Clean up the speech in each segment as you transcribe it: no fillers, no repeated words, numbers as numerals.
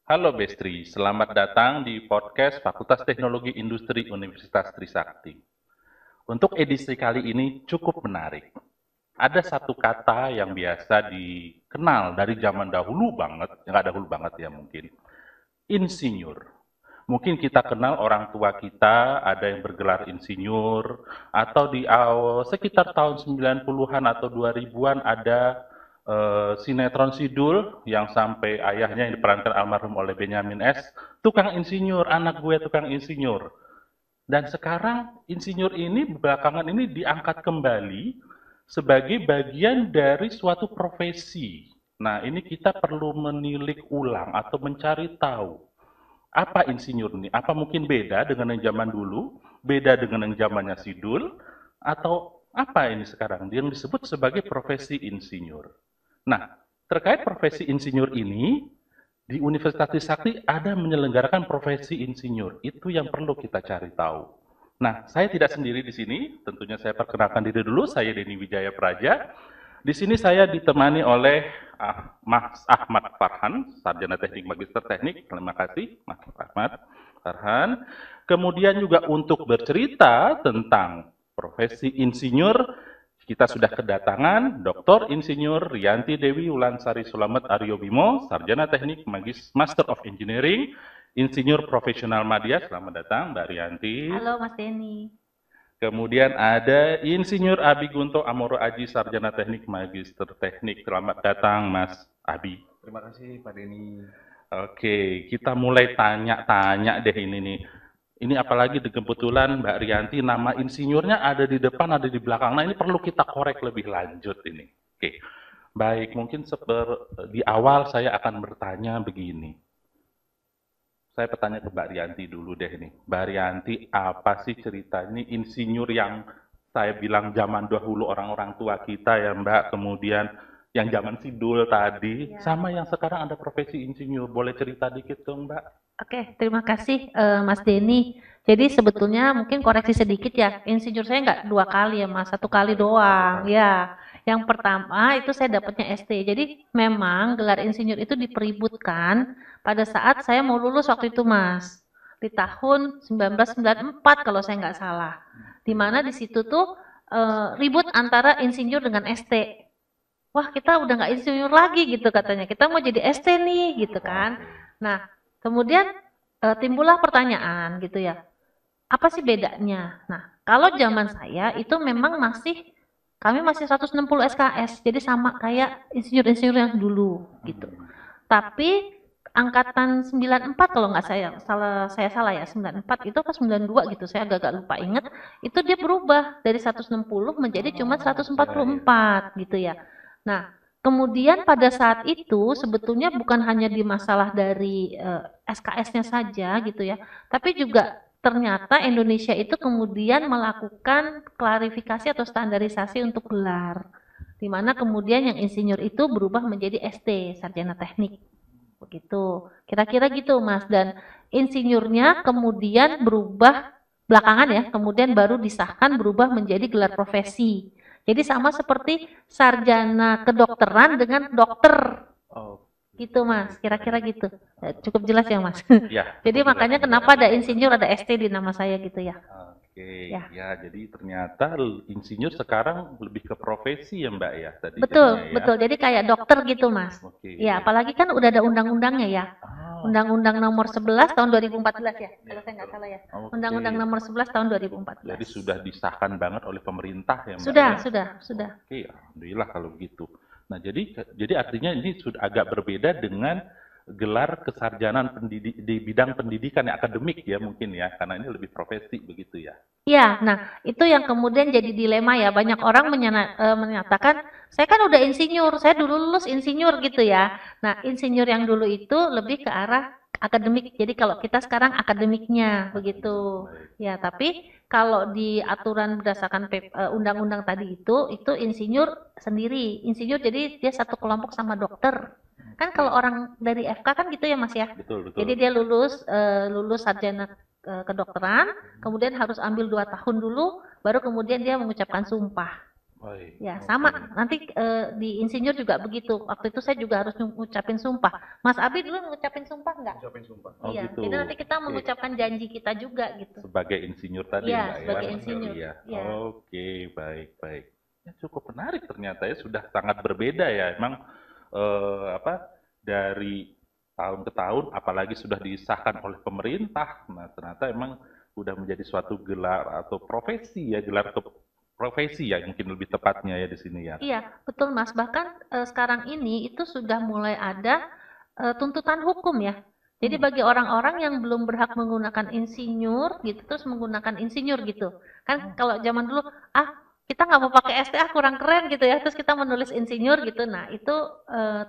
Halo Bestri, selamat datang di podcast Fakultas Teknologi Industri Universitas Trisakti. Untuk edisi kali ini cukup menarik. Ada satu kata yang biasa dikenal dari zaman dahulu banget, nggak dahulu banget ya mungkin, insinyur. Mungkin kita kenal orang tua kita ada yang bergelar insinyur, atau di awal sekitar tahun 90-an atau 2000-an ada sinetron Sidul yang sampai ayahnya yang diperankan almarhum oleh Benyamin S. Tukang insinyur, anak gue tukang insinyur. Dan sekarang insinyur ini belakangan ini diangkat kembali sebagai bagian dari suatu profesi. Nah, ini kita perlu menilik ulang atau mencari tahu apa insinyur ini? Apa mungkin beda dengan yang zaman dulu, beda dengan yang zamannya Sidul, atau apa ini sekarang yang disebut sebagai profesi insinyur? Nah, terkait profesi insinyur ini, di Universitas Trisakti ada menyelenggarakan profesi insinyur. Itu yang perlu kita cari tahu. Nah, saya tidak sendiri di sini. Tentunya saya perkenalkan diri dulu. Saya Denny Wijaya Praja. Di sini saya ditemani oleh Mas Ahmad Farhan, Sarjana Teknik Magister Teknik. Terima kasih, Mas Ahmad Farhan. Kemudian juga untuk bercerita tentang profesi insinyur, kita sudah kedatangan Dr. Insinyur Rianti Dewi Wulansari Sulamet Aryo Bimo, Sarjana Teknik Master of Engineering, Insinyur Profesional Madya. Selamat datang, Mbak Rianti. Halo Mas Denny. Kemudian ada Insinyur Abi Gunto Amoro Aji, Sarjana Teknik Magister Teknik. Selamat datang, Mas Abi. Terima kasih Pak Denny. Oke, kita mulai tanya-tanya deh ini nih. Ini apalagi kebetulan Mbak Rianti nama insinyurnya ada di depan, ada di belakang. Nah, ini perlu kita korek lebih lanjut ini. Oke. Baik, mungkin di awal saya akan bertanya begini. Saya bertanya ke Mbak Rianti dulu deh nih. Mbak Rianti, apa sih cerita ini insinyur yang saya bilang zaman dahulu orang-orang tua kita ya Mbak, kemudian yang zaman Sidul tadi, Ya. sama yang sekarang ada profesi insinyur. Boleh cerita dikit dong Mbak? Oke, terima kasih Mas Denny. Jadi sebetulnya mungkin koreksi sedikit ya, insinyur saya nggak 2 kali ya Mas, 1 kali doang. Ya, yang pertama itu saya dapatnya ST. Jadi memang gelar insinyur itu dipeributkan pada saat saya mau lulus waktu itu Mas, di tahun 1994 kalau saya nggak salah. Di mana di situ tuh ribut antara insinyur dengan ST. Wah kita udah nggak insinyur lagi gitu katanya, kita mau jadi ST nih gitu kan. Nah kemudian timbullah pertanyaan gitu ya, apa sih bedanya? Nah kalau zaman saya itu memang kami masih 160 SKS, jadi sama kayak insinyur-insinyur yang dulu gitu. Tapi angkatan 94 kalau nggak saya salah ya, 94 itu apa 92 gitu, saya agak lupa inget, itu dia berubah dari 160 menjadi cuma 144 gitu ya. Nah, kemudian pada saat itu sebetulnya bukan hanya di masalah dari SKS-nya saja gitu ya, tapi juga ternyata Indonesia itu kemudian melakukan klarifikasi atau standarisasi untuk gelar, di mana kemudian yang insinyur itu berubah menjadi ST, sarjana teknik, begitu. Kira-kira gitu Mas, dan insinyurnya kemudian berubah belakangan ya, kemudian baru disahkan berubah menjadi gelar profesi. Jadi sama seperti sarjana kedokteran dengan dokter. Oh, Gitu Mas, kira-kira gitu. Cukup jelas ya Mas. ya. Jadi makanya kenapa ada insinyur, ada ST di nama saya gitu ya. Oke, Ya. ya jadi ternyata insinyur sekarang lebih ke profesi ya Mbak ya tadi Betul, jadinya ya. betul. Jadi kayak dokter gitu Mas. Oke. Ya, apalagi kan udah ada undang-undangnya ya. Ah, Undang-Undang nomor 11 tahun 2014 ya, kalau saya nggak salah ya. oke. Undang-Undang nomor 11 tahun 2014. Jadi sudah disahkan banget oleh pemerintah ya Mbak Sudah, ya? sudah. Oke, alhamdulillah kalau begitu. Nah, jadi artinya ini sudah agak berbeda dengan gelar kesarjanaan di bidang pendidikan yang akademik ya mungkin ya, karena ini lebih profesi begitu ya. Iya, nah itu yang kemudian jadi dilema ya. Banyak orang menyatakan, saya kan udah insinyur, saya dulu lulus insinyur gitu ya. Nah, insinyur yang dulu itu lebih ke arah akademik. Jadi kalau kita sekarang akademiknya begitu. Ya, tapi kalau di aturan berdasarkan undang-undang tadi itu insinyur sendiri. Insinyur jadi dia satu kelompok sama dokter. Kan kalau orang dari FK kan gitu ya Mas ya. Betul, betul. Jadi dia lulus sarjana kedokteran, kemudian harus ambil 2 tahun dulu, baru kemudian dia mengucapkan sumpah. Baik. Ya, Oke. sama. Nanti di insinyur juga begitu. Waktu itu saya juga harus ngucapin sumpah. Mas Abi dulu ngucapin sumpah nggak? Ucapin sumpah. Oh Iya. gitu. Jadi nanti kita Oke. mengucapkan janji kita juga gitu. Sebagai insinyur tadi Iya, Mbak ya. sebagai insinyur. Iya. Iya. Oke, baik. Ya, cukup menarik ternyata ya, sudah sangat berbeda ya. Emang dari tahun ke tahun, apalagi sudah disahkan oleh pemerintah. Nah, ternyata emang udah menjadi suatu gelar atau profesi ya, gelar profesi ya mungkin lebih tepatnya ya di sini ya. Iya, betul Mas. Bahkan sekarang ini itu sudah mulai ada tuntutan hukum ya. Jadi bagi orang-orang yang belum berhak menggunakan insinyur gitu, terus menggunakan insinyur gitu. Kan kalau zaman dulu, kita nggak mau pakai STA kurang keren gitu ya, terus kita menulis insinyur gitu. Nah itu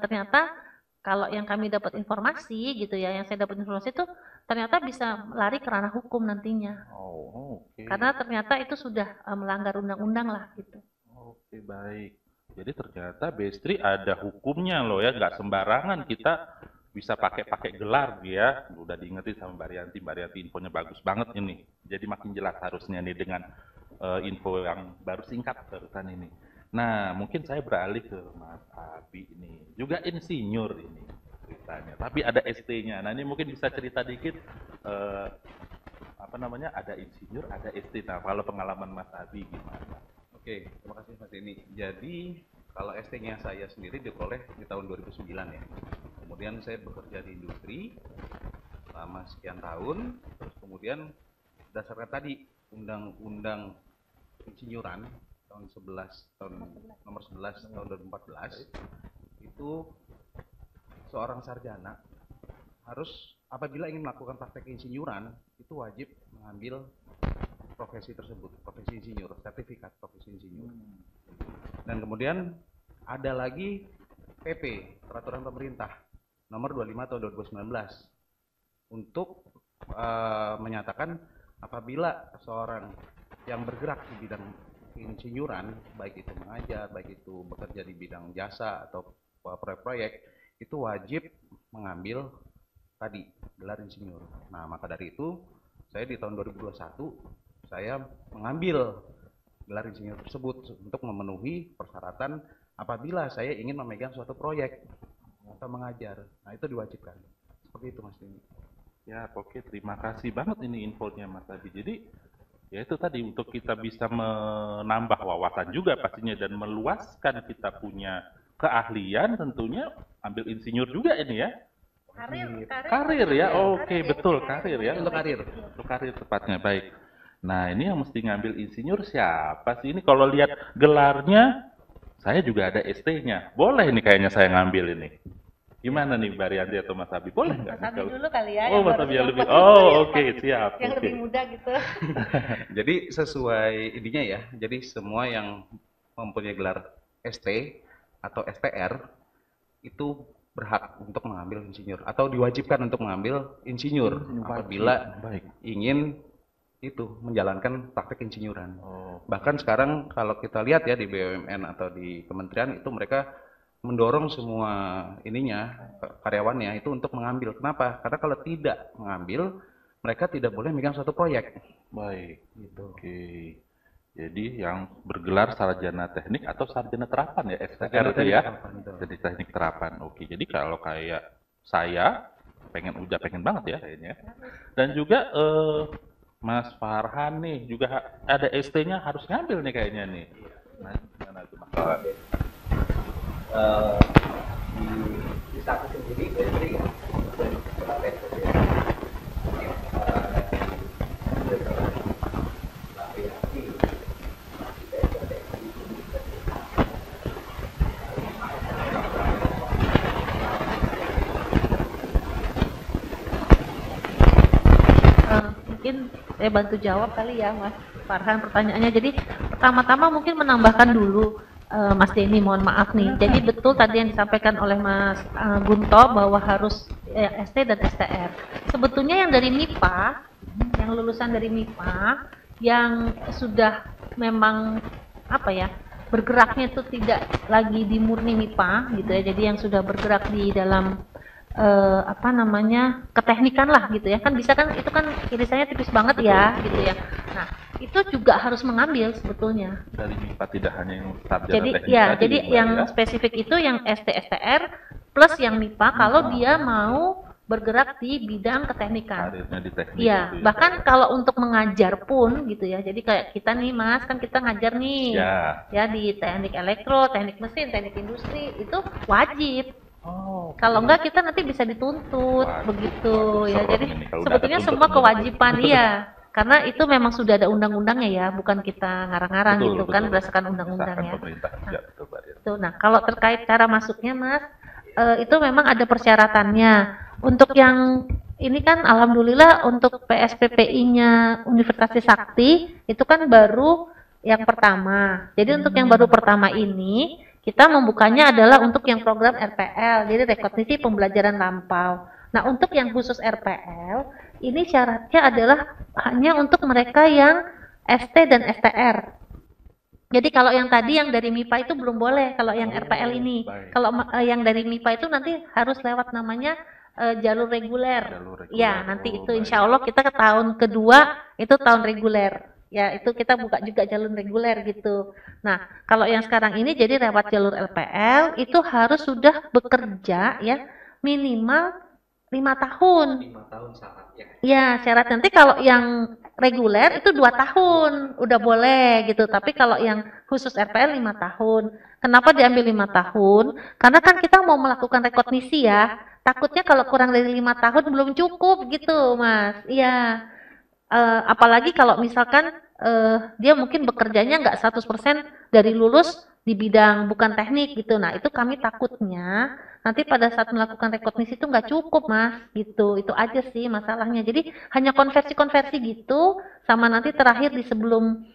ternyata kalau yang kami dapat informasi gitu ya, yang saya dapat informasi itu ternyata bisa lari ke ranah hukum nantinya. Oh, oke. Karena ternyata itu sudah melanggar undang-undang lah gitu. Oke, baik. Jadi ternyata Bestri ada hukumnya loh ya, nggak sembarangan kita bisa pakai gelar ya. Udah diingetin sama Mbak Rianti infonya bagus banget ini. Jadi makin jelas harusnya nih dengan info yang baru singkat barusan ini. Nah, mungkin saya beralih ke Mas Abi ini. Juga insinyur ini ceritanya, tapi ada ST-nya. Nah, ini mungkin bisa cerita dikit ada insinyur, ada ST. Nah, kalau pengalaman Mas Abi gimana? Oke, terima kasih Mas Denny. Jadi kalau ST-nya saya sendiri diperoleh di tahun 2009 ya. Kemudian saya bekerja di industri selama sekian tahun. Terus kemudian berdasarkan tadi Undang-Undang Insinyuran tahun nomor 11 tahun 2014 itu seorang sarjana harus apabila ingin melakukan praktek insinyuran itu wajib mengambil profesi tersebut, profesi insinyur, sertifikat profesi insinyur. Dan kemudian ada lagi PP, peraturan pemerintah nomor 25 tahun 2019 untuk menyatakan apabila seorang yang bergerak di bidang insinyuran, baik itu mengajar, baik itu bekerja di bidang jasa atau proyek-proyek, itu wajib mengambil tadi gelar insinyur. Nah, maka dari itu saya di tahun 2021 saya mengambil gelar insinyur tersebut untuk memenuhi persyaratan apabila saya ingin memegang suatu proyek atau mengajar. Nah, itu diwajibkan. Seperti itu Mas Dini. Ya, oke, terima kasih banget ini infonya Mas Abi. Jadi ya itu tadi untuk kita bisa menambah wawasan juga pastinya dan meluaskan kita punya keahlian, tentunya ambil insinyur juga ini ya. Karir ya, oke, betul, karir ya. Untuk karir. Untuk karir tepatnya, baik. Nah, ini yang mesti ngambil insinyur siapa sih? Ini kalau lihat gelarnya, saya juga ada ST-nya. Boleh ini kayaknya saya ngambil ini. Gimana nih Mbak Rianti atau Mas Abi? Boleh nggak? Mas Abi dulu kali ya. Oh, Mas Abi yang lebih. Oh, oke, siap. Yang Oke. lebih muda gitu. Jadi sesuai ininya ya, jadi semua yang mempunyai gelar ST atau STR itu berhak untuk mengambil insinyur atau diwajibkan untuk mengambil insinyur apabila Baik. ingin itu menjalankan praktek insinyuran. Oh, Bahkan sekarang kalau kita lihat ya di BUMN atau di kementerian itu mereka mendorong semua ininya karyawannya itu untuk mengambil. Kenapa? Karena kalau tidak mengambil mereka tidak boleh megang suatu proyek. baik. Gitu. Oke. Jadi yang bergelar sarjana teknik atau sarjana terapan ya, STR Sarjana itu teknik ya. terapan, betul. Jadi teknik terapan. Oke. Jadi kalau kayak saya pengen banget ya kayaknya. Dan juga Mas Farhan nih juga ada ST-nya harus ngambil nih kayaknya nih. Nah, gimana tuh Mas Farhan? Di satu sendiri dari ya dari berbagai Mungkin saya bantu jawab kali ya Mas Farhan pertanyaannya. Jadi pertama-tama mungkin menambahkan dulu Mas Denny, mohon maaf nih. Jadi betul tadi yang disampaikan oleh Mas Gunto bahwa harus ST dan STR. Sebetulnya yang dari MIPA, yang lulusan dari MIPA, yang sudah memang apa ya bergeraknya itu tidak lagi di murni MIPA gitu ya. Jadi yang sudah bergerak di dalam keteknikan lah gitu ya. Kan bisa kan itu kan irisannya tipis banget ya gitu ya. Nah itu juga harus mengambil sebetulnya. Dari MIPA tidak hanya yang sarjana Jadi teknik ya, tadi, jadi Mbak, yang ya. spesifik itu yang ST-STR plus yang MIPA kalau dia mau bergerak di bidang keteknikan. Karirnya di teknik Iya, itu ya. bahkan kalau untuk mengajar pun gitu ya. Jadi kayak kita nih Mas, kan kita ngajar nih. Ya. Ya di teknik elektro, teknik mesin, teknik industri itu wajib. Oh, Kalau enggak kita nanti bisa dituntut Waduh, begitu ya. serem Jadi ini kalau udah sebetulnya ada semua tuntutan. kewajiban iya. Karena itu memang sudah ada undang-undangnya ya, bukan kita ngarang-ngarang Betul, gitu kan betul. berdasarkan undang-undang Disahkan ya. pemerintah juga, betul, Mbak Dian. Tuh, nah kalau terkait cara masuknya Mas, itu memang ada persyaratannya. Untuk yang ini kan alhamdulillah untuk PSPPI-nya Universitas Trisakti itu kan baru yang pertama. Jadi untuk yang baru pertama ini kita membukanya adalah untuk yang program RPL, jadi rekognisi pembelajaran lampau. Nah untuk yang khusus RPL ini syaratnya adalah hanya untuk mereka yang ST dan STR. Jadi kalau yang tadi yang dari MIPA itu belum boleh kalau yang RPL ini. baik. Kalau yang dari MIPA itu nanti harus lewat namanya jalur reguler. Jalur reguler. Ya, nanti Oh, itu baik. insya Allah kita ke tahun kedua itu tahun reguler. Ya, itu kita buka juga jalur reguler gitu. Nah, kalau yang sekarang ini jadi lewat jalur LPL itu harus sudah bekerja ya minimal 5 tahun. 5 tahun syaratnya. Ya, syarat nanti kalau yang reguler itu 2 tahun, udah boleh gitu. Tapi kalau yang khusus RPL 5 tahun. Kenapa diambil 5 tahun? Karena kan kita mau melakukan rekognisi ya. Takutnya kalau kurang dari 5 tahun belum cukup gitu, Mas. Iya. Apalagi kalau misalkan dia mungkin bekerjanya nggak 100% dari lulus di bidang bukan teknik gitu. Nah, itu kami takutnya nanti pada saat melakukan rekognisi itu nggak cukup Mas gitu. Itu aja sih masalahnya. Jadi hanya konversi-konversi gitu sama nanti terakhir di sebelum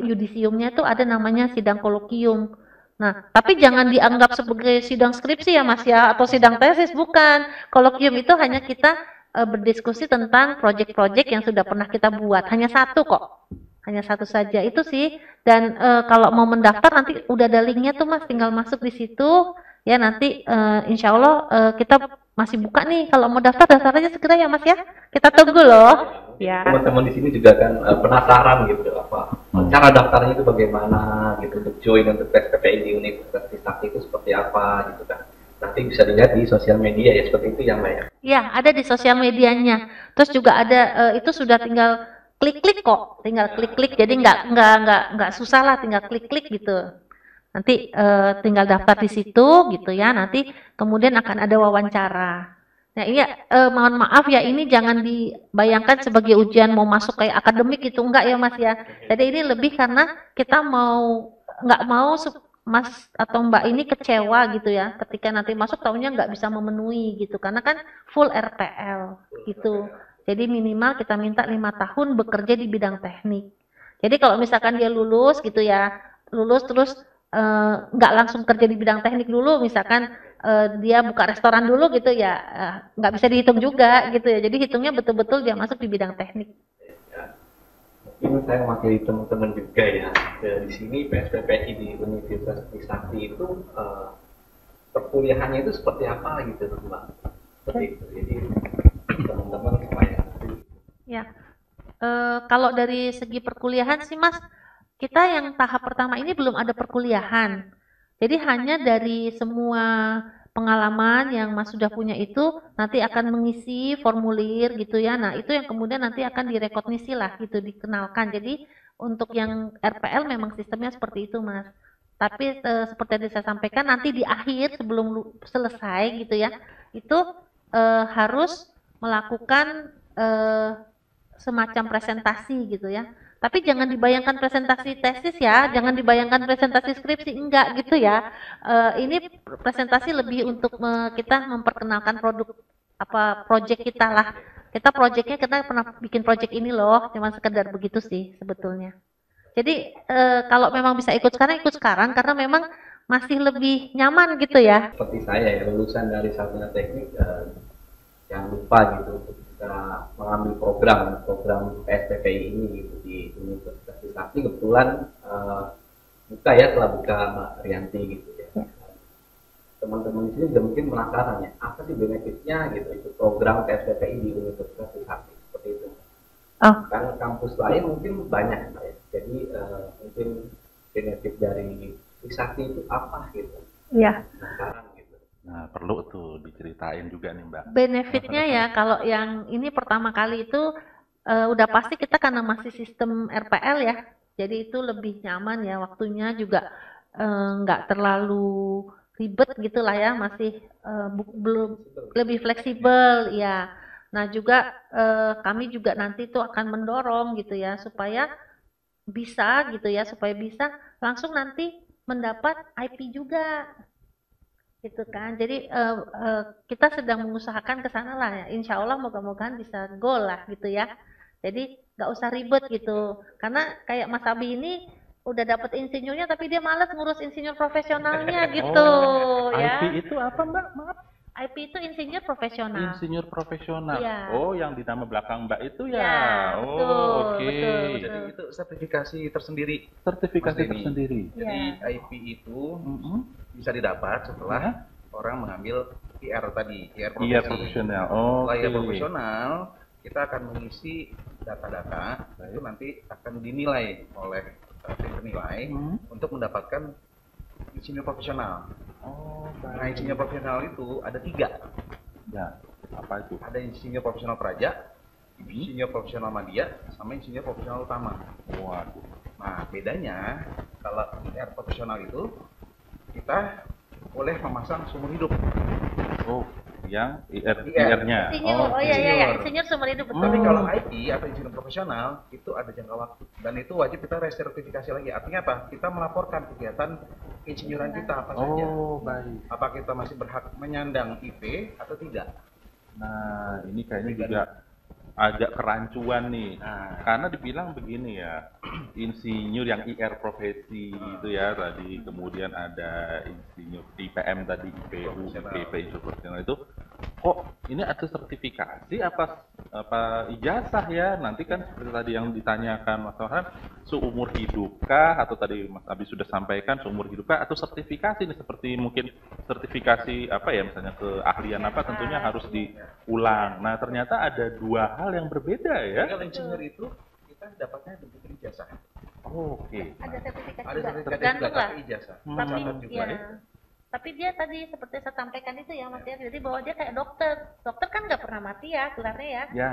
yudisiumnya itu ada namanya sidang kolokium. Nah, tapi jangan dianggap sebagai sidang skripsi ya Mas ya atau sidang tesis, bukan. Kolokium itu hanya kita berdiskusi tentang proyek-proyek yang sudah pernah kita buat. Hanya satu kok. Hanya satu saja itu sih. Dan kalau mau mendaftar nanti udah ada linknya tuh Mas, tinggal masuk di situ. Ya nanti insya Allah kita masih buka nih. Kalau mau daftar aja segera ya Mas ya. Kita tunggu loh. Ya. Teman-teman di sini juga kan penasaran gitu apa cara daftarnya itu bagaimana gitu untuk join untuk PSPPI di Universitas Trisakti itu seperti apa gitu kan. Nanti bisa dilihat di sosial media ya seperti itu ya Mbak ya. Ya, ada di sosial medianya. Terus juga ada itu sudah tinggal klik-klik kok, tinggal klik-klik. Jadi nggak susah lah, tinggal klik-klik gitu. Nanti tinggal daftar di situ gitu ya. Nanti kemudian akan ada wawancara. Nah ini mohon maaf ya ini jangan dibayangkan sebagai ujian mau masuk kayak akademik gitu enggak ya Mas ya. Jadi ini lebih karena kita nggak mau Mas atau Mbak ini kecewa gitu ya ketika nanti masuk tahunnya nggak bisa memenuhi gitu karena kan full RPL gitu. Jadi minimal kita minta 5 tahun bekerja di bidang teknik. Jadi kalau misalkan dia lulus gitu ya, lulus terus nggak langsung kerja di bidang teknik dulu, misalkan dia buka restoran dulu gitu ya, nggak bisa dihitung juga gitu ya. Jadi hitungnya betul-betul dia masuk di bidang teknik. Ini saya mewakili teman-teman juga ya. Di sini PSPPI di Universitas Trisakti itu perkuliahannya itu seperti apa gitu Mbak? Seperti itu. Jadi teman-teman supaya Ya, kalau dari segi perkuliahan sih Mas, kita yang tahap pertama ini belum ada perkuliahan. Jadi hanya dari semua pengalaman yang Mas sudah punya itu nanti akan mengisi formulir gitu ya. Nah, itu yang kemudian nanti akan direkognisi lah gitu, dikenalkan. Jadi untuk yang RPL memang sistemnya seperti itu, Mas. Tapi seperti yang saya sampaikan nanti di akhir sebelum selesai gitu ya, itu harus melakukan semacam presentasi gitu ya. Tapi jangan dibayangkan presentasi tesis ya, jangan dibayangkan presentasi skripsi, enggak gitu ya. Ini presentasi lebih untuk kita memperkenalkan produk apa proyek kita lah. Kita proyeknya kita pernah bikin proyek ini loh, cuma sekedar begitu sih sebetulnya. Jadi kalau memang bisa ikut sekarang karena memang masih lebih nyaman gitu ya. seperti saya ya lulusan dari sarjana teknik jangan lupa gitu kita mengambil program PSPPI ini gitu di Universitas Trisakti kebetulan buka ya telah buka Mbak Rianti gitu ya. Teman-teman di sini juga mungkin penasaran ya apa sih benefitnya gitu itu program PSPPI di Universitas Trisakti seperti itu. Oh. Kan kampus lain mungkin banyak Pak ya. Jadi mungkin benefit dari Trisakti itu apa gitu. Iya. Nah, sekarang gitu. Nah, perlu tuh diceritain juga nih, Mbak. Benefitnya ya kalau yang ini pertama kali itu udah pasti kita karena masih sistem RPL ya, jadi itu lebih nyaman ya, waktunya juga nggak terlalu ribet gitulah ya, masih belum lebih fleksibel ya. Nah juga kami juga nanti tuh akan mendorong gitu ya supaya bisa gitu ya, supaya bisa langsung nanti mendapat IP juga gitu kan. Jadi kita sedang mengusahakan ke sana lah ya. Insya Allah moga-mogahan bisa goal lah gitu ya. Jadi nggak usah ribet gitu. Karena kayak Mas Abi ini udah dapet insinyurnya tapi dia malas ngurus insinyur profesionalnya gitu ya. IP itu apa, Mbak? Maaf. IP itu insinyur profesional. Insinyur profesional. Iya. Oh, yang di nama belakang Mbak itu ya. Ya, Oh, betul, oke. betul, Jadi betul. itu sertifikasi tersendiri. Sertifikasi Mas Denny. tersendiri. Jadi Iya. IP itu Mm-mm. bisa didapat setelah Ya. orang mengambil IR tadi, IR Iya, profesi. profesional. Oh, Setelah IR oke. profesional, kita akan mengisi data-data, itu nanti akan dinilai oleh tim penilai untuk mendapatkan insinyur profesional. Oh, Nah, baik. insinyur profesional itu ada 3. Ya, apa itu? Ada insinyur profesional praja, insinyur profesional media, sama insinyur profesional utama. Waduh. Nah, bedanya kalau IR profesional itu kita boleh memasang seumur hidup. Oh, yang IR. IR-nya. Insinyur, oh iya iya iya, insinyur seumur hidup betul. Tapi kalau IP atau insinyur profesional itu ada jangka waktu dan itu wajib kita resertifikasi lagi. Artinya apa? Kita melaporkan kegiatan insinyuran kita apa saja. Oh, baik. Apa kita masih berhak menyandang IP atau tidak? Nah, ini kayaknya juga agak kerancuan nih. Nah, Karena dibilang begini ya, insinyur yang IR profesi itu ya tadi, kemudian ada insinyur IPM tadi, IPU, Profesional. IPP, insinyur profesional itu, kok ini ada sertifikasi apa ijazah ya? Nanti kan seperti tadi yang ditanyakan Mas Farhan, seumur hidupkah atau tadi Mas Abi sudah sampaikan seumur hidupkah atau sertifikasi nih seperti mungkin sertifikasi apa ya misalnya keahlian apa tentunya harus diulang. Nah, ternyata ada dua hal yang berbeda ya. jadi kalau insinyur itu kita dapatnya bentuk ijazah. Oh, oke. Ada sertifikat Ada juga, sertifikat tergantung juga lah. tapi ijazah. Hmm. Tapi Catat juga ya, ya. tapi dia tadi seperti saya sampaikan itu ya Mas ya, jadi bahwa dia kayak dokter. Dokter kan nggak pernah mati ya gelarnya ya. Ya,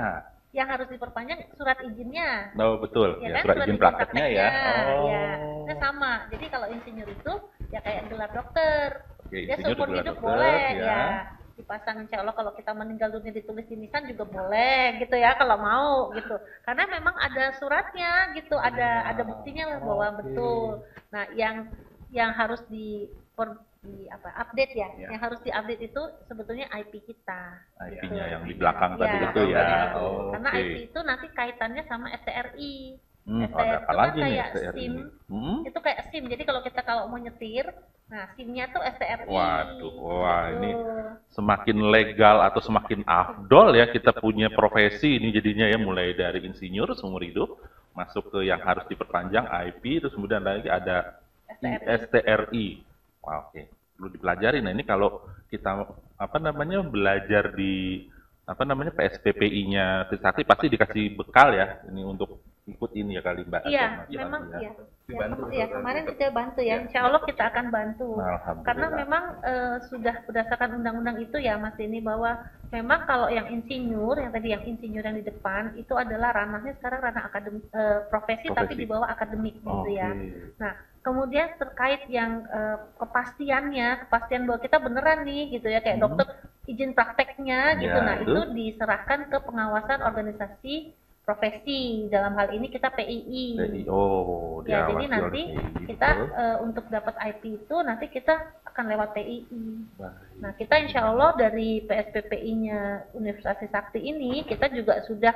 Yang harus diperpanjang surat izinnya. oh betul. Ya Ya, kan, surat izin prakteknya ya. Ya, Oh. itu sama. Jadi kalau insinyur itu ya kayak gelar dokter. Oke, Dia insinyur seumur gelar hidup dokter, boleh ya. ya. Dipasang insya Allah kalau kita meninggal dunia ditulis di nisan juga boleh gitu ya kalau mau gitu. Karena memang ada suratnya gitu, ada buktinya lah bahwa Oke. betul. Nah, yang harus update ya. Ya. Yang harus diupdate itu sebetulnya IP kita. IP-nya yang di belakang tadi Ya, itu ya. betul. Oh, Karena oke. IP itu nanti kaitannya sama STRI. Ada STRI apa itu lagi kan nih kayak STR SIM. ini? Hmm? Itu kayak SIM. Jadi kalau kita mau nyetir, nah SIM-nya tuh STRI. Waduh, wah ini Betul. semakin legal atau semakin afdol ya kita punya profesi ini jadinya ya, mulai dari insinyur seumur hidup masuk ke yang harus diperpanjang IP, terus kemudian lagi ada STRI. Wah, oke, perlu dipelajari. Nah, ini kalau kita belajar di PSPPI-nya Trisakti pasti dikasih bekal ya ini untuk ikut ini ya kali Mbak. Iya, atau Mas memang Fahmi ya. iya. Dibantu Ya, betul, kemarin betul. kita bantu ya. Ya. Insya Allah kita akan bantu. Alhamdulillah. Karena memang sudah berdasarkan undang-undang itu ya Mas ini bahwa memang kalau yang insinyur, yang tadi yang insinyur yang di depan itu adalah ranahnya sekarang ranah akademik, profesi tapi Profesi. di bawah akademik gitu ya. Oke. Nah, kemudian terkait yang kepastian bahwa kita beneran nih gitu ya, kayak dokter izin prakteknya gitu. Ya, Nah, itu. itu diserahkan ke pengawasan organisasi profesi. Dalam hal ini kita PII. Oh, Ya, diawasi jadi oleh nanti PII, kita betul. untuk dapat IP itu nanti kita akan lewat PII. Baik. Nah, kita insya Allah dari PSPPI-nya Universitas Trisakti ini kita juga sudah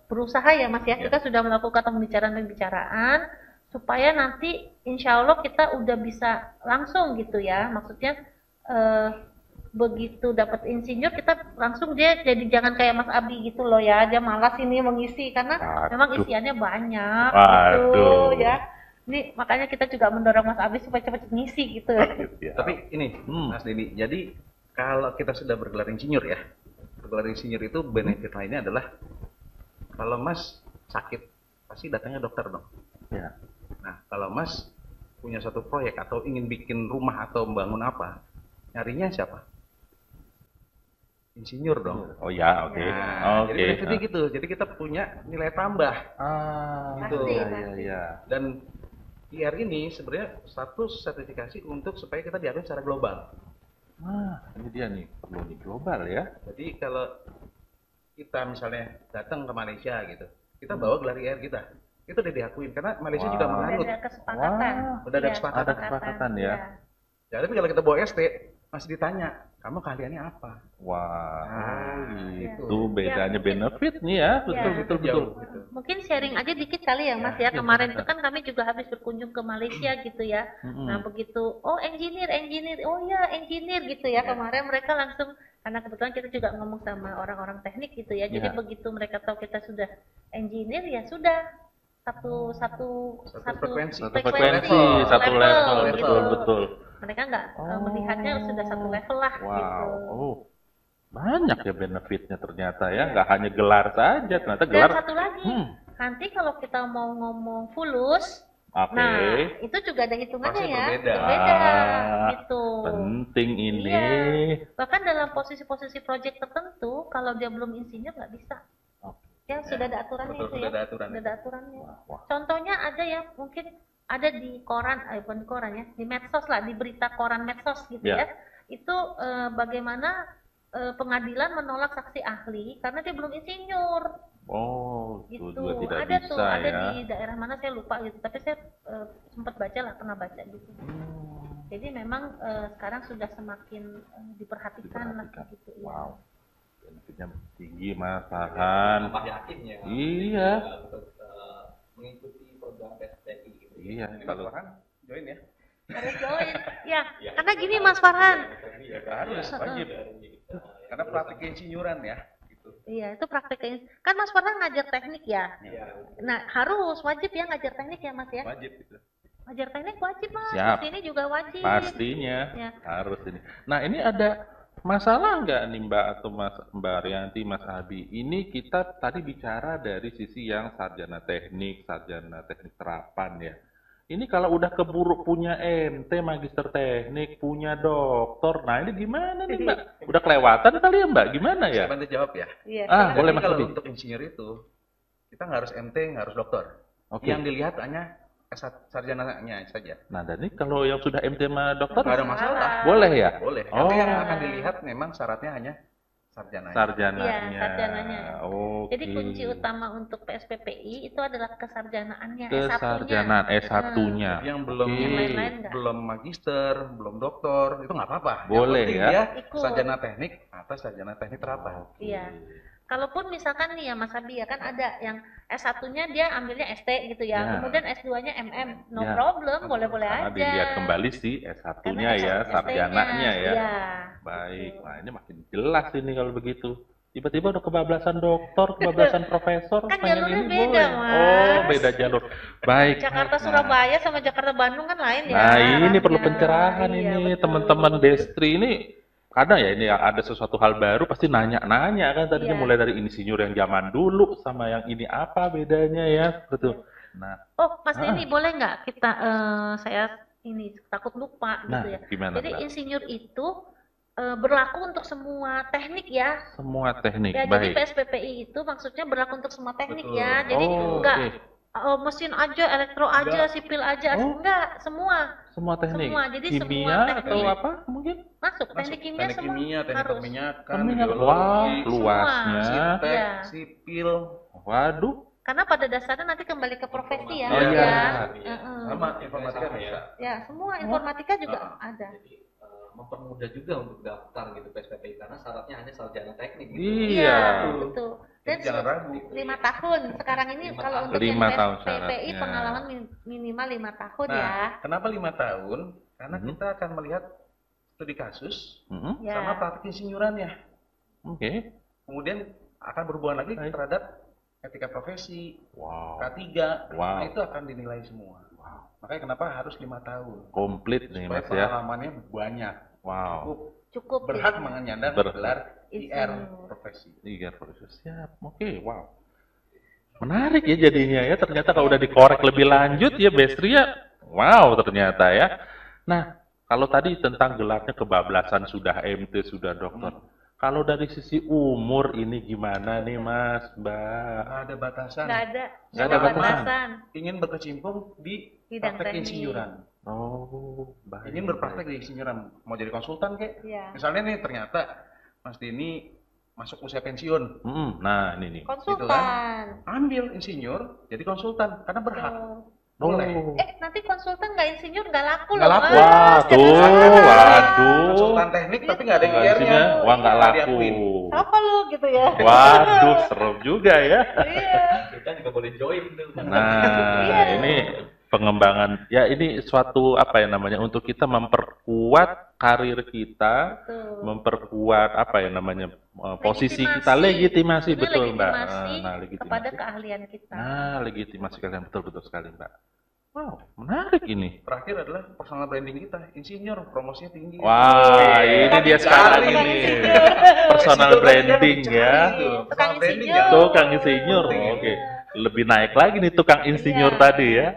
berusaha ya Mas ya, kita sudah melakukan pembicaraan supaya nanti insya Allah kita udah bisa langsung gitu ya, maksudnya begitu dapat insinyur kita langsung dia jadi jangan kayak Mas Abi gitu loh ya, dia malas ini mengisi karena Waduh. memang isiannya banyak Waduh. gitu ya. Ini makanya kita juga mendorong Mas Abi supaya cepat ngisi gitu. Ya. Tapi ini Mas Denny, jadi kalau kita sudah bergelar insinyur ya, bergelar insinyur itu benefit lainnya adalah kalau Mas sakit, pasti datangnya dokter dong. Ya. Nah, kalau Mas punya satu proyek atau ingin bikin rumah atau membangun apa, nyarinya siapa? Insinyur dong. Oh ya, oke. Nah, Oke. jadi benefitnya gitu. Jadi kita punya nilai tambah. Gitu. Pasti, Ya, pasti. ya. Dan IR ini sebenarnya satu sertifikasi untuk supaya kita diakui secara global. Nah, ini dia nih, perlu nih global ya. Jadi kalau kita misalnya datang ke Malaysia gitu, kita bawa gelar IR kita, itu udah diakuin karena Malaysia Wah. juga Udah menganut. ada kesepakatan. Udah ada Iya, kesepakatan. Ada kesepakatan ya. Ya, tapi kalau kita bawa ST masih ditanya, kamu keahliannya apa? Wah, Nah, itu iya. bedanya Ya, mungkin- benefit nih ya, betul Iya. betul betul. Jauh, gitu. Mungkin sharing aja dikit kali ya Mas ya. Iya, Kemarin itu silakan. kan kami juga habis berkunjung ke Malaysia gitu ya. Mm-mm. Nah begitu, oh engineer, oh ya engineer gitu ya. Iya. Kemarin mereka langsung, karena kebetulan kita juga ngomong sama orang-orang teknik gitu ya. Jadi Iya. begitu mereka tahu kita sudah engineer ya sudah satu frekuensi. Satu frekuensi, satu level, gitu. betul betul. Mereka nggak Oh. melihatnya sudah satu level lah gitu. Wow, oh banyak ya benefitnya ternyata ya, nggak hanya gelar saja, ternyata Dan gelar. satu lagi, nanti kalau kita mau ngomong fulus, Oke, nah itu juga ada hitungannya Pasti ya, berbeda. Ah, gitu. penting ini. Iya. Bahkan dalam posisi-posisi proyek tertentu, kalau dia belum insinyur nggak bisa. Oke. Ya sudah ada aturannya Betul, itu sudah ya. ada aturan. Sudah ada aturannya. Wah, Contohnya ada ya, mungkin ada di koran, bukan di koran ya, di medsos lah, di berita koran medsos gitu Ya. ya. Itu bagaimana pengadilan menolak saksi ahli karena dia belum insinyur oh, itu gitu. juga tidak Ada bisa tuh, ada ya. di daerah mana saya lupa gitu. Tapi saya sempat baca lah, pernah baca gitu. Jadi memang sekarang sudah semakin diperhatikan lah Diperhatikan. gitu. Ya. Wow, benefitnya tinggi Mas Farhan. Tambah yakin ya Iya. untuk mengikuti program PSPI gitu. Iya, Ini kalau Farhan join ya. Harus join. Ya, karena gini Mas Farhan. Ya, harus wajib. Karena praktik insinyuran ya. Gitu. Iya, itu prakteknya. Kan Mas Farhan ngajar teknik ya. Iya. Nah, harus wajib ya ngajar teknik ya Mas ya. Wajib gitu. Ngajar teknik wajib Mas. Siap. Di sini juga wajib. pastinya Ya. harus ini. Nah, ini ada masalah nggak nih Mbak atau Mbak Rianti, Mas Abi? Ini kita tadi bicara dari sisi yang sarjana teknik terapan ya. Ini kalau udah keburu punya MT, magister teknik, punya doktor, nah ini gimana nih Mbak? Udah kelewatan kali ya Mbak? Gimana ya? Saya bantu jawab ya. Iya. Ah, silakan. boleh, Jadi Mas kalau Abi. untuk insinyur itu kita nggak harus MT, nggak harus doktor. Oke. Yang dilihat hanya sarjananya saja. Nah, dan ini kalau yang sudah MT sama dokter, Nggak ada masalah. boleh ya? Boleh. Oh. Tapi yang akan dilihat memang syaratnya hanya sarjananya. Sarjananya. Iya, sarjananya. Oke. Jadi kunci utama untuk PSPPI itu adalah kesarjanaannya, S1-nya. Kesarjanaan S1-nya. Yang belum Oke. Yang lain-lain nggak. belum magister, belum doktor, itu nggak apa-apa. Boleh Yang penting ya. dia Ikut. sarjana teknik atau sarjana teknik terapan. Oke. Iya. Kalaupun misalkan nih ya Mas Abi ya kan ada yang S1-nya dia ambilnya ST gitu ya, Ya. kemudian S2-nya MM, no Ya. problem, boleh-boleh Karena aja. dilihat kembali sih Karena S1-nya ya, ST-nya, sarjananya ya. Iya. Baik, nah ini makin jelas ini kalau begitu. Tiba-tiba udah kebablasan doktor, kebablasan profesor, Kan pengen jalurnya ini beda, boleh. Mas. Oh, beda jalur. Baik. Jakarta Nah, Surabaya sama Jakarta Bandung kan lain ya. Nah, ini perlu arahnya. pencerahan Iya, ini betul. teman-teman Destri ini. Kadang ya ini ada sesuatu hal baru pasti nanya-nanya kan tadinya Iya. mulai dari insinyur yang zaman dulu sama yang ini apa bedanya ya, betul. Nah, Oh, Mas Ah. ini boleh nggak kita saya ini takut lupa nah gitu ya. gimana Jadi Mbak? insinyur itu berlaku untuk semua teknik ya. Semua teknik Ya, jadi baik. PSPPI itu maksudnya berlaku untuk semua teknik Betul. ya. Jadi Oh, enggak oke. mesin aja, elektro aja, Enggak. sipil aja, Oh. enggak, semua Semua teknik. Semua, jadi Kimia semua teknik. atau apa mungkin? masuk. Teknik kimia teknik semua kimia, teknik harus. perminyakan, Peminat. biologi, Wah, Semua. luasnya. siptek, Iya. sipil, Waduh. Karena pada dasarnya nanti kembali ke profesi ya. Oh, Mas, iya. ya. Iya. Heeh. sama informatika bisa. Ya, semua informatika juga Ah. ada. Jadi mempermudah juga untuk daftar gitu PSPPI karena syaratnya hanya sarjana teknik gitu. Iya. Betul. Jadi Dan jangan ragu. 5 tahun. Sekarang ini 5 kalau tahun. untuk yang 5 tahun PSPPI syaratnya. pengalaman minimal 5 tahun Nah, ya. kenapa 5 tahun? Karena Mhm. kita akan melihat studi kasus Mhm. Ya. sama praktik insinyurannya. Oke. Kemudian akan berhubungan lagi Baik. terhadap etika profesi, Wow. K3. Wow. Nah, itu akan dinilai semua. Makanya kenapa harus 5 tahun? Komplit nih Supaya Mas ya. pengalamannya banyak. Wow. Cukup Cukup berhak ya. menyandang Berhak. gelar IR Insinyur. profesi. Tiga profesor siap. Oke, wow. Menarik ya jadinya ya. Ternyata kalau udah dikorek lebih lanjut ya Bestri ya. Wow ternyata ya. Nah, kalau tadi tentang gelarnya kebablasan sudah MT sudah dokter. Kalau dari sisi umur ini gimana nih Mas, Mbak? Nggak ada batasan. Nggak ada, Nggak ada batasan. Ingin berkecimpung di Bidang praktek teknik. insinyuran. Oh, baik. Ingin berpraktek di insinyuran. Mau jadi konsultan kek? Iya. Misalnya nih ternyata Mas Denny masuk usia pensiun. Nah, ini nih. Konsultan. Ambil insinyur jadi konsultan karena berhak. Oh. Boleh. Nanti konsultan nggak insinyur nggak laku Nggak loh laku. Mas. Wah, Jangan tuh, salah. waduh. Konsultan teknik tapi nggak ada Nggak IR-nya. isinya, wah nggak Nggak laku. diakuin. Apa lu gitu ya? Waduh, serem juga ya. Iya. Kita juga boleh join tuh. Nah, ini pengembangan ya ini suatu apa ya namanya untuk kita memperkuat karir kita, Betul. memperkuat apa ya namanya posisi Legitimasi. kita legitimasi Ini betul Mbak. legitimasi Nah, legitimasi. kepada keahlian kita. Nah, legitimasi kalian betul sekali Mbak. Wow, menarik ini. Terakhir adalah personal branding kita, insinyur, promosinya tinggi. Wah, ini dia sekarang Cari ini nih. personal branding ya. Tukang branding insinyur. Tukang insinyur, oke. Lebih naik lagi nih tukang insinyur Iya. tadi ya.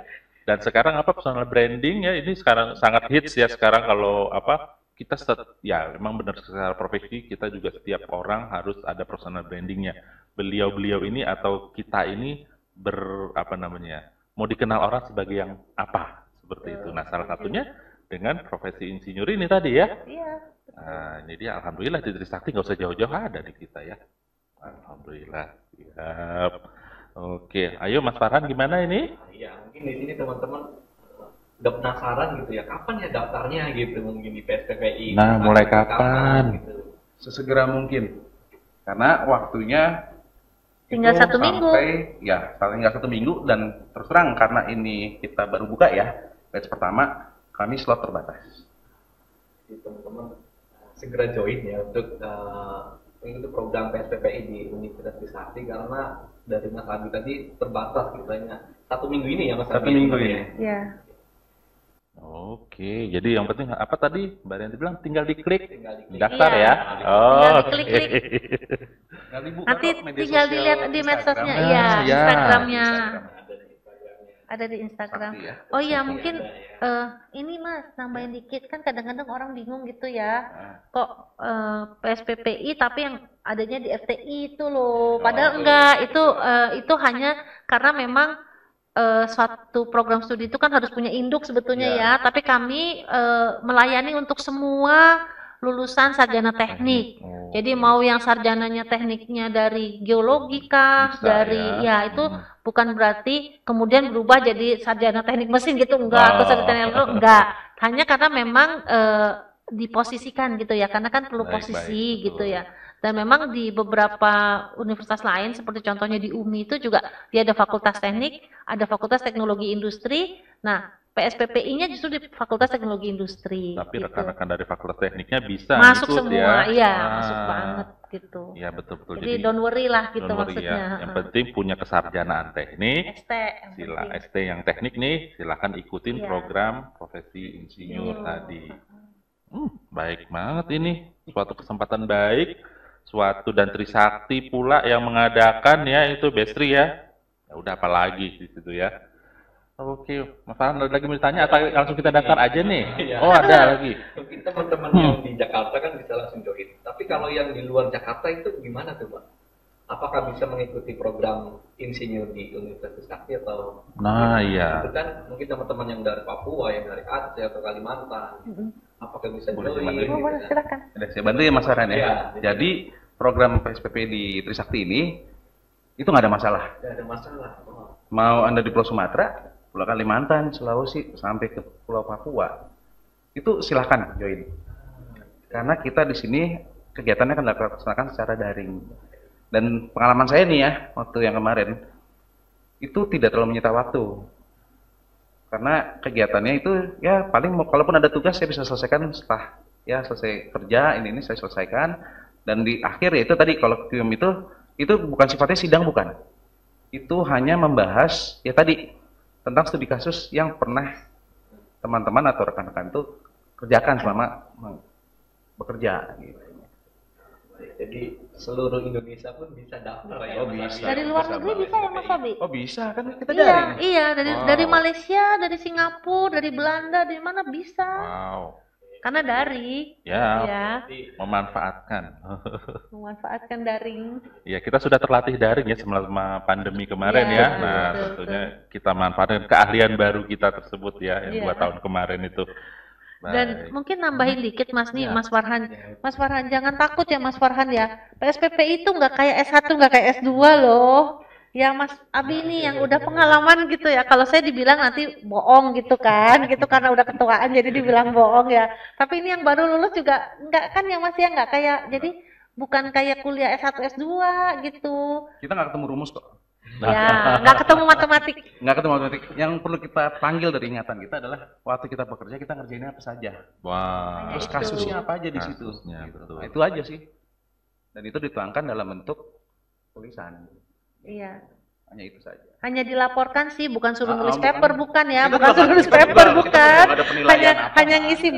Dan sekarang apa personal branding ya ini sekarang sangat hits ya sekarang kalau apa kita ya memang benar secara profesi kita juga setiap orang harus ada personal brandingnya. Beliau-beliau ini atau kita ini apa namanya mau dikenal orang sebagai yang apa seperti itu. Nah salah satunya dengan profesi insinyur ini tadi ya. Iya. Nah, ini dia alhamdulillah di Trisakti nggak usah jauh-jauh ada di kita ya. Alhamdulillah. Siap. Oke, ayo Mas Farhan gimana ini? Iya, mungkin di sini teman-teman udah penasaran gitu ya, kapan ya daftarnya gitu mungkin di PSPPI. Nah, mulai kapan? Gitu. Sesegera mungkin. Karena waktunya Tinggal itu 1 minggu. Tinggal 1 minggu dan terus terang karena ini kita baru buka ya, batch pertama, kami slot terbatas. Jadi teman-teman segera join ya untuk mengikuti program PSPPI di Universitas Trisakti karena dari Mas Abi tadi terbatas gitu hanya 1 minggu ini ya Mas Abi. 1 minggu ini. Iya. Oke, jadi yang penting apa tadi Mbak Rianti bilang tinggal diklik Tinggal diklik. daftar Iya. ya. Oh, Tinggal oke. diklik-klik. Nggak dibuka Nanti kok media tinggal sosial dilihat di medsosnya, Instagram. iya, ya. Instagramnya. Instagram. Ada di Instagramnya. Ada di Instagram. Sakti ya. Oh iya, Sakti mungkin ada ya. ini Mas, nambahin dikit kan kadang-kadang orang bingung gitu ya. Nah, Kok PSPPI tapi yang adanya di FTI itu loh. Padahal enggak, itu hanya karena memang suatu program studi itu kan harus punya induk sebetulnya ya. Tapi kami melayani untuk semua lulusan sarjana teknik. Oh, Jadi mau yang sarjananya tekniknya dari geologi kah, Bisa, dari ya. ya itu bukan berarti kemudian berubah jadi sarjana teknik mesin gitu enggak, atau sarjana teknik elektro enggak. Hanya karena memang diposisikan gitu ya, karena kan perlu Baik, posisi baik, gitu betul. ya. Dan memang di beberapa universitas lain seperti contohnya di UMI itu juga dia ada fakultas teknik, ada fakultas teknologi industri. Nah, PSPPI-nya justru di Fakultas Teknologi Industri. Tapi gitu. rekan-rekan dari fakultas tekniknya bisa Masuk ikut semua, ya. iya, Nah, masuk banget gitu. Iya betul-betul. Jadi don't worry lah gitu don't worry maksudnya. ya. Yang penting punya kesarjanaan teknik. ST yang Sila penting. ST yang teknik nih, silakan ikutin Iya. program profesi insinyur Iya. tadi. Baik banget ini, suatu kesempatan baik, suatu dan Trisakti pula yang mengadakan ya itu Bestri ya. Ya udah apalagi di situ ya. Oke, Mas Farhan ada lagi mau ditanya atau langsung kita daftar aja nih? Iya. Oh ada lagi. Mungkin teman-teman yang di Jakarta kan bisa langsung join. Tapi kalau yang di luar Jakarta itu gimana tuh, Pak? Apakah bisa mengikuti program insinyur di Universitas Trisakti atau? Nah iya. Itu kan mungkin teman-teman yang dari Papua, yang dari Aceh atau Kalimantan. Apakah bisa Boleh join? dibantu. Oh, boleh silakan. Ada saya bantu ya Mas Farhan ya. Iya. Jadi program PSPP di Trisakti ini itu nggak ada masalah. Tidak ada masalah. Oh. Mau Anda di Pulau Sumatera, Pulau Kalimantan, Sulawesi, sampai ke Pulau Papua, itu silakan join. Karena kita di sini kegiatannya kan dilaksanakan secara daring. Dan pengalaman saya nih ya, waktu yang kemarin, itu tidak terlalu menyita waktu. Karena kegiatannya itu ya paling kalaupun ada tugas saya bisa selesaikan setelah ya selesai kerja, ini saya selesaikan. Dan di akhir ya itu tadi kolokvium itu bukan sifatnya sidang bukan. Itu hanya membahas ya tadi tentang studi kasus yang pernah teman-teman atau rekan-rekan itu kerjakan selama bekerja gitu. Jadi seluruh Indonesia pun bisa daftar ya. Oh, bisa. Dari luar Bisa, negeri Mbak. bisa ya Mas Abi? Oh bisa kan kita Iya, daring. iya dari Wow. Malaysia, dari Singapura, dari Belanda, dari mana bisa. Wow. Karena daring, Ya, ya, memanfaatkan. memanfaatkan daring. Ya, kita sudah terlatih daring ya selama pandemi kemarin Iya, ya. Nah, betul, tentunya kita manfaatkan keahlian baru kita tersebut ya, yang Iya. 2 tahun kemarin itu. Dan Baik. mungkin nambahin dikit Mas nih, Ya. Mas Farhan. Mas Farhan jangan takut ya Mas Farhan ya. PSPP itu nggak kayak S1, nggak kayak S2 loh. Ya Mas Abi nih yang udah pengalaman gitu ya. Kalau saya dibilang nanti bohong gitu kan, gitu karena udah ketuaan jadi dibilang bohong ya. Tapi ini yang baru lulus juga nggak kan ya Mas ya, nggak kayak jadi bukan kayak kuliah S1 S2 gitu. Kita nggak ketemu rumus kok. Ya, nggak ketemu matematik. Nggak ketemu matematik. Yang perlu kita panggil dari ingatan kita adalah waktu kita bekerja kita ngerjainnya apa saja. Wah. Terus Itu. kasusnya apa aja di situ. Kasusnya, Gitu. betul. Nah, itu aja sih. Dan itu dituangkan dalam bentuk tulisan. Iya. Hanya itu saja. Hanya dilaporkan sih, bukan suruh nulis bukan. paper, bukan ya, Kita bukan juga- suruh nulis kita paper, juga- bukan. kita belum ada penilaian Hanya apa. hanya ngisi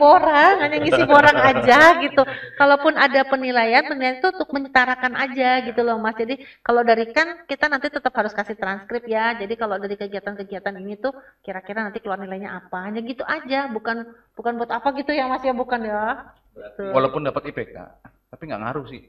borang aja gitu. Kalaupun ada penilaian itu untuk menyetarakan aja gitu loh Mas. Jadi kalau dari kan kita nanti tetap harus kasih transkrip ya. Jadi kalau dari kegiatan-kegiatan ini tuh kira-kira nanti keluar nilainya apa, hanya gitu aja, bukan buat apa gitu ya Mas ya, bukan ya. Tuh. Walaupun dapat IPK, tapi nggak ngaruh sih.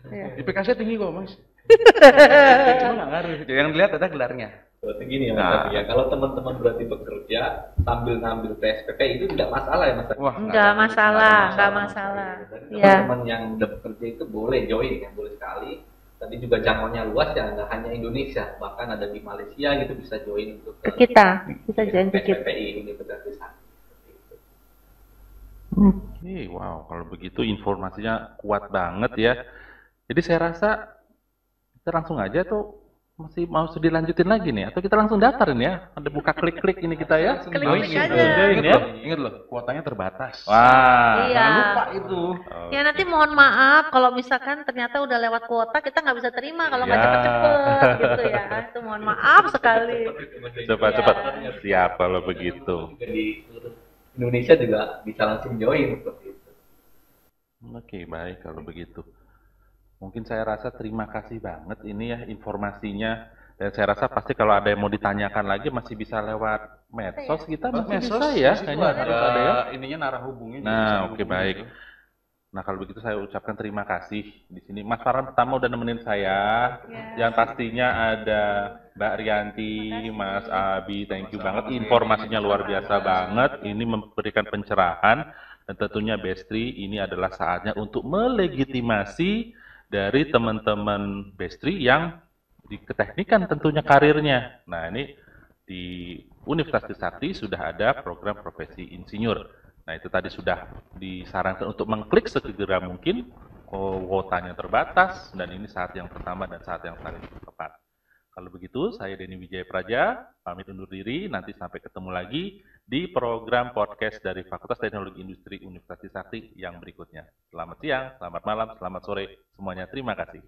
Iya. IPK saya tinggi kok mas. Cuma nggak ngaruh. Yang dilihat ada gelarnya. Berarti gini ya Mas Nah. Abi ya, kalau teman-teman berarti bekerja sambil ngambil PSPP itu tidak masalah ya Mas Abi? Wah, Enggak masalah, enggak Mas. masalah. Berarti Iya. teman-teman yang udah bekerja itu boleh join ya, boleh sekali. Tadi juga jangkauannya luas ya, nggak hanya Indonesia, bahkan ada di Malaysia gitu bisa join untuk Ke kita, bisa join ke kita. PSPPI Universitas Trisakti. Oke, wow, kalau begitu informasinya kuat banget ya. Jadi saya rasa kita langsung aja tuh masih mau dilanjutin lagi nih, atau kita langsung daftarin ya. Ada buka klik-klik ini kita ya. Klik-klik Langsung aja. join Ingat ya. loh, ingat loh, kuotanya terbatas. Wah. Iya. Jangan lupa itu. Ya nanti mohon maaf kalau misalkan ternyata udah lewat kuota kita nggak bisa terima kalau nggak Ya. cepet-cepet gitu ya. Itu mohon maaf sekali. Cepat-cepat. Iya. Siap kalau begitu. Juga di seluruh Indonesia juga bisa langsung join seperti itu. Oke, baik kalau begitu. Mungkin saya rasa terima kasih banget ini ya informasinya. Dan saya rasa pasti kalau ada yang mau ditanyakan lagi masih bisa lewat medsos kita masih bisa ya. Kayaknya ada, harus ada ya. ininya narah hubungnya. juga Nah, bisa oke, dihubungin baik. gitu. Nah, kalau begitu saya ucapkan terima kasih di sini. Mas Farhan pertama udah nemenin saya. Ya. Yang pastinya ada Mbak Rianti, Mas Abi, thank you banget. Informasinya luar biasa banget. Ini memberikan pencerahan dan tentunya Bestri ini adalah saatnya untuk melegitimasi dari teman-teman Bestri yang di keteknikan tentunya karirnya. Nah, ini di Universitas Trisakti sudah ada program profesi insinyur. Nah, itu tadi sudah disarankan untuk mengklik segera mungkin, kuotanya terbatas, dan ini saat yang pertama dan saat yang paling tepat. Kalau begitu, saya Denny Wijaya Praja, pamit undur diri, nanti sampai ketemu lagi di program podcast dari Fakultas Teknologi Industri Universitas Trisakti yang berikutnya. Selamat siang, selamat malam, selamat sore, semuanya terima kasih.